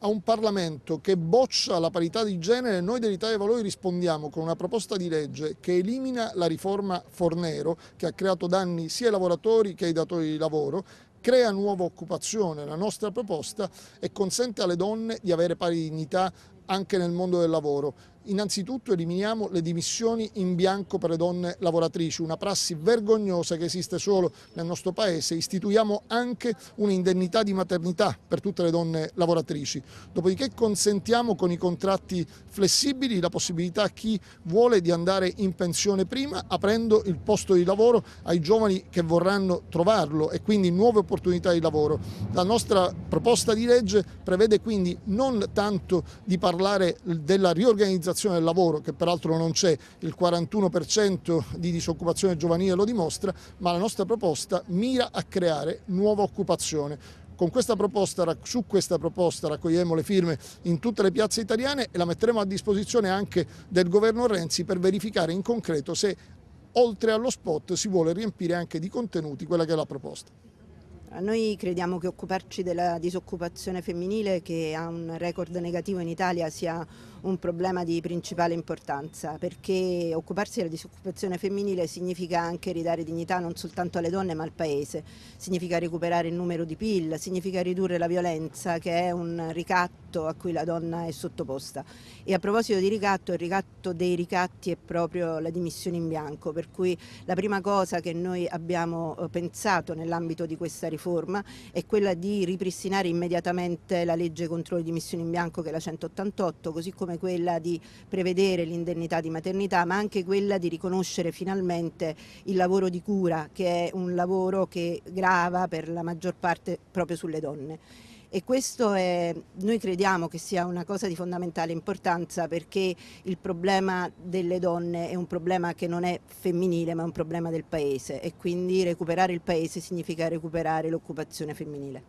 a un Parlamento che boccia la parità di genere, noi dell'Italia dei Valori rispondiamo con una proposta di legge che elimina la riforma Fornero, che ha creato danni sia ai lavoratori che ai datori di lavoro, crea nuova occupazione. La nostra proposta e consente alle donne di avere pari dignità anche nel mondo del lavoro. Innanzitutto eliminiamo le dimissioni in bianco per le donne lavoratrici, una prassi vergognosa che esiste solo nel nostro Paese. Istituiamo anche un'indennità di maternità per tutte le donne lavoratrici. Dopodiché consentiamo con i contratti flessibili la possibilità a chi vuole di andare in pensione prima, aprendo il posto di lavoro ai giovani che vorranno trovarlo e quindi nuove opportunità di lavoro. La nostra proposta di legge prevede quindi non tanto di parlare della riorganizzazione del lavoro, che peraltro non c'è, il 41% di disoccupazione giovanile lo dimostra, ma la nostra proposta mira a creare nuova occupazione. Su questa proposta raccoglieremo le firme in tutte le piazze italiane e la metteremo a disposizione anche del governo Renzi per verificare in concreto se oltre allo spot si vuole riempire anche di contenuti quella che è la proposta. Noi crediamo che occuparci della disoccupazione femminile, che ha un record negativo in Italia, sia un problema di principale importanza, perché occuparsi della disoccupazione femminile significa anche ridare dignità non soltanto alle donne ma al Paese, significa recuperare il numero di PIL, significa ridurre la violenza, che è un ricatto a cui la donna è sottoposta. E a proposito di ricatto, il ricatto dei ricatti è proprio la dimissione in bianco, per cui la prima cosa che noi abbiamo pensato nell'ambito di questa riforma è quella di ripristinare immediatamente la legge contro le dimissioni in bianco, che è la 188, così come quella di prevedere l'indennità di maternità, ma anche quella di riconoscere finalmente il lavoro di cura, che è un lavoro che grava per la maggior parte proprio sulle donne. E noi crediamo che sia una cosa di fondamentale importanza, perché il problema delle donne è un problema che non è femminile ma è un problema del Paese, e quindi recuperare il Paese significa recuperare l'occupazione femminile.